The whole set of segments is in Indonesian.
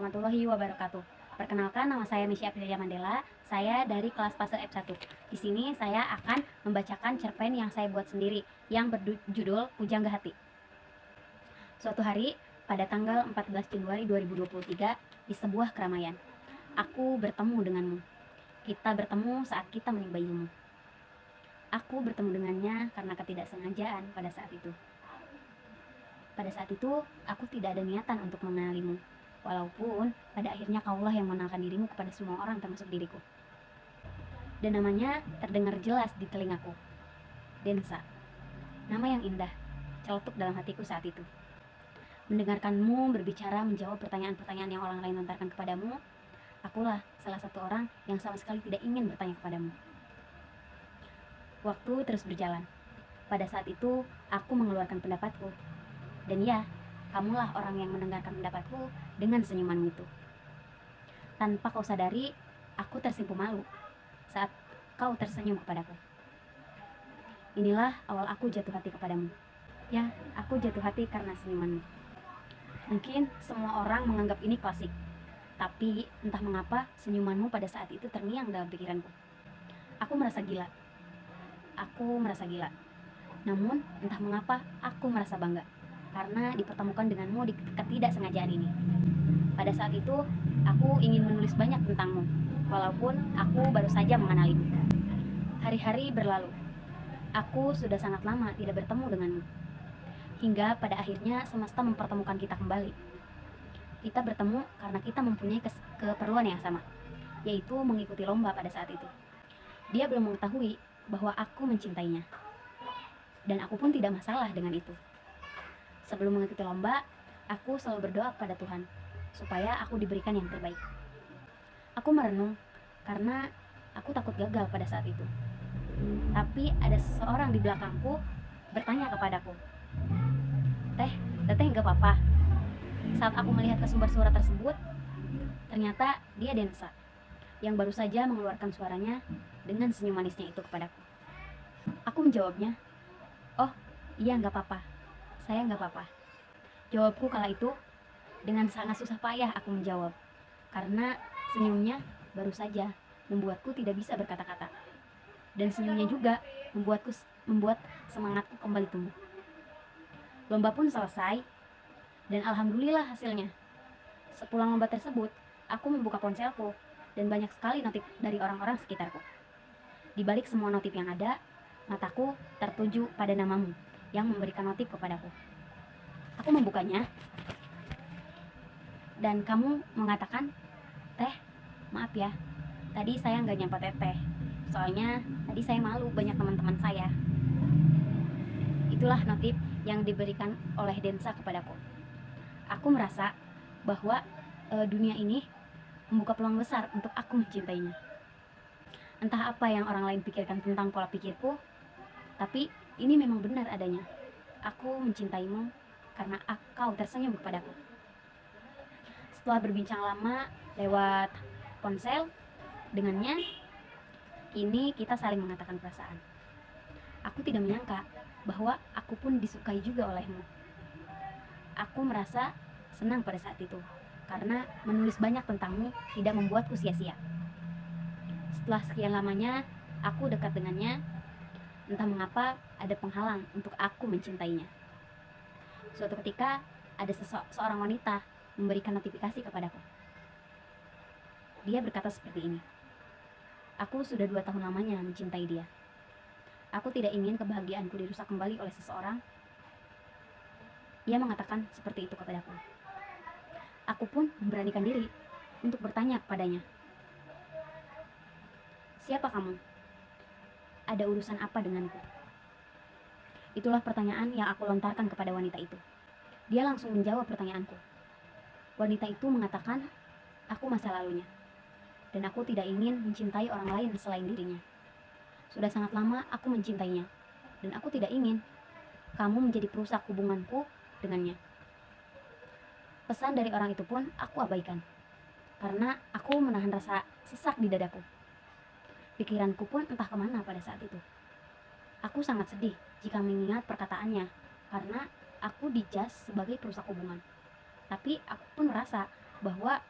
warahmatullahi wabarakatuh. Perkenalkan, nama saya Misy Aprilia Mandela. Saya dari kelas fase F1. Di sini saya akan membacakan cerpen yang saya buat sendiri yang berjudul Pujangga Hati. Suatu hari pada tanggal 14 Januari 2023 di sebuah keramaian, aku bertemu denganmu. Kita bertemu saat kita menimba ilmu. Aku bertemu dengannya karena ketidaksengajaan pada saat itu. Pada saat itu, aku tidak ada niatan untuk mengenalimu. Walaupun pada akhirnya kaulah yang mengenalkan dirimu kepada semua orang termasuk diriku. Dan namanya terdengar jelas di telingaku. Densa. Nama yang indah, celetuk dalam hatiku saat itu. Mendengarkanmu berbicara menjawab pertanyaan-pertanyaan yang orang lain lontarkan kepadamu, akulah salah satu orang yang sama sekali tidak ingin bertanya kepadamu. Waktu terus berjalan. Pada saat itu, aku mengeluarkan pendapatku. Dan ya, kamulah orang yang mendengarkan pendapatku dengan senyumanmu itu. Tanpa kau sadari, aku tersipu malu saat kau tersenyum kepadaku. Inilah awal aku jatuh hati kepadamu. Ya, aku jatuh hati karena senyumanmu. Mungkin semua orang menganggap ini klasik, tapi entah mengapa senyumanmu pada saat itu terngiang dalam pikiranku. Aku merasa gila. Namun entah mengapa aku merasa bangga karena dipertemukan denganmu di ketidaksengajaan ini. Pada saat itu, aku ingin menulis banyak tentangmu, walaupun aku baru saja mengenalimu. Hari-hari berlalu. Aku sudah sangat lama tidak bertemu denganmu. Hingga pada akhirnya semesta mempertemukan kita kembali. Kita bertemu karena kita mempunyai keperluan yang sama, yaitu mengikuti lomba pada saat itu. Dia belum mengetahui bahwa aku mencintainya. Dan aku pun tidak masalah dengan itu. Sebelum mengikuti lomba, aku selalu berdoa kepada Tuhan supaya aku diberikan yang terbaik. Aku merenung karena aku takut gagal pada saat itu. Tapi ada seseorang di belakangku bertanya kepadaku, Teteh gak apa-apa. Saat aku melihat ke sumber suara tersebut, ternyata dia Densa yang baru saja mengeluarkan suaranya dengan senyum manisnya itu kepadaku. Aku menjawabnya, "Oh iya, gak apa-apa. Saya gak apa-apa." Jawabku kala itu dengan sangat susah payah aku menjawab, karena senyumnya baru saja membuatku tidak bisa berkata-kata. Dan senyumnya juga membuat semangatku kembali tumbuh. Lomba pun selesai, dan alhamdulillah hasilnya. Sepulang lomba tersebut, aku membuka ponselku, dan banyak sekali notif dari orang-orang sekitarku. Di balik semua notif yang ada, mataku tertuju pada namamu yang memberikan notif kepadaku. Aku membukanya, dan kamu mengatakan, "Teh, maaf ya, tadi saya nggak nyapa teteh. Soalnya tadi saya malu banyak teman-teman saya." Itulah notif yang diberikan oleh Densa kepadaku. Aku merasa bahwa dunia ini membuka peluang besar untuk aku mencintainya. Entah apa yang orang lain pikirkan tentang pola pikirku, tapi ini memang benar adanya. Aku mencintaimu karena kau tersenyum kepadaku. Setelah berbincang lama lewat ponsel dengannya, kini kita saling mengatakan perasaan. Aku tidak menyangka bahwa aku pun disukai juga olehmu. Aku merasa senang pada saat itu, karena menulis banyak tentangmu tidak membuatku sia-sia. Setelah sekian lamanya aku dekat dengannya, entah mengapa ada penghalang untuk aku mencintainya. Suatu ketika ada seorang wanita memberikan notifikasi kepadaku. Dia berkata seperti ini, "Aku sudah 2 tahun lamanya mencintai dia. Aku tidak ingin kebahagiaanku dirusak kembali oleh seseorang." Ia mengatakan seperti itu kepadaku. Aku pun memberanikan diri untuk bertanya kepadanya, "Siapa kamu? Ada urusan apa denganku?" Itulah pertanyaan yang aku lontarkan kepada wanita itu. Dia langsung menjawab pertanyaanku. Wanita itu mengatakan, "Aku masa lalunya, dan aku tidak ingin mencintai orang lain selain dirinya. Sudah sangat lama aku mencintainya, dan aku tidak ingin kamu menjadi perusak hubunganku dengannya." Pesan dari orang itu pun aku abaikan, karena aku menahan rasa sesak di dadaku. Pikiranku pun entah kemana pada saat itu. Aku sangat sedih jika mengingat perkataannya, karena aku dijas sebagai perusak hubungan. Tapi aku pun merasa bahwa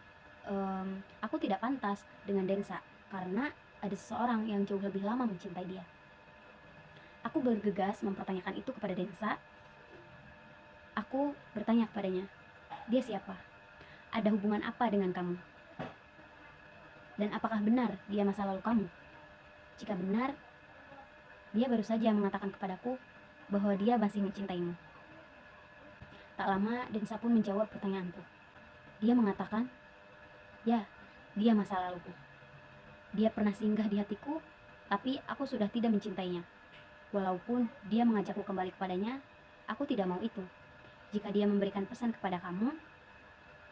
aku tidak pantas dengan Densa karena ada seseorang yang jauh lebih lama mencintai dia. Aku bergegas mempertanyakan itu kepada Densa. Aku bertanya kepadanya, dia siapa? Ada hubungan apa dengan kamu? Dan apakah benar dia masa lalu kamu? Jika benar, dia baru saja mengatakan kepadaku bahwa dia masih mencintaimu. Tak lama Densa pun menjawab pertanyaanku. Dia mengatakan, ya, dia masa laluku. Dia pernah singgah di hatiku, tapi aku sudah tidak mencintainya. Walaupun dia mengajakku kembali kepadanya, aku tidak mau itu. Jika dia memberikan pesan kepada kamu,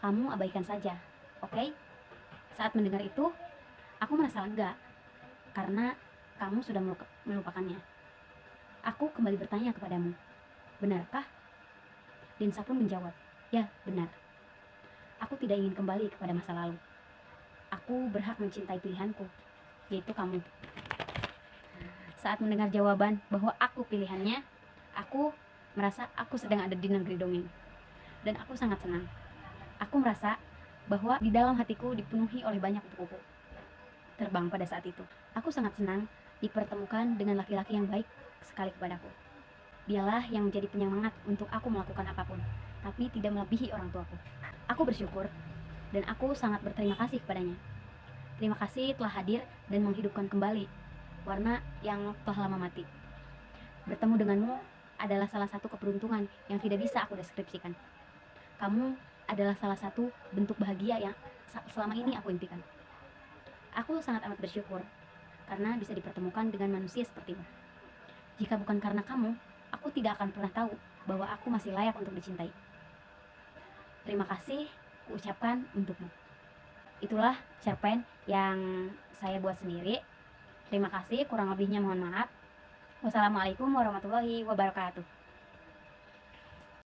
kamu abaikan saja, oke? Saat mendengar itu, aku merasa lega karena kamu sudah melupakannya. Aku kembali bertanya kepadamu, benarkah? Densa pun menjawab, ya, benar. Aku tidak ingin kembali kepada masa lalu. Aku berhak mencintai pilihanku, yaitu kamu. Saat mendengar jawaban bahwa aku pilihannya, aku merasa aku sedang ada di negeri dongeng. Dan aku sangat senang. Aku merasa bahwa di dalam hatiku dipenuhi oleh banyak kupu-kupu terbang pada saat itu. Aku sangat senang dipertemukan dengan laki-laki yang baik sekali kepadaku. Dialah yang menjadi penyemangat untuk aku melakukan apapun, tapi tidak melebihi orang tuaku. Aku bersyukur dan aku sangat berterima kasih kepadanya. Terima kasih telah hadir dan menghidupkan kembali warna yang telah lama mati. Bertemu denganmu adalah salah satu keberuntungan yang tidak bisa aku deskripsikan. Kamu adalah salah satu bentuk bahagia yang selama ini aku impikan. Aku sangat amat bersyukur karena bisa dipertemukan dengan manusia sepertimu. Jika bukan karena kamu, aku tidak akan pernah tahu bahwa aku masih layak untuk dicintai. Terima kasih kuucapkan untukmu. Itulah cerpen yang saya buat sendiri. Terima kasih, kurang lebihnya mohon maaf. Wassalamualaikum warahmatullahi wabarakatuh.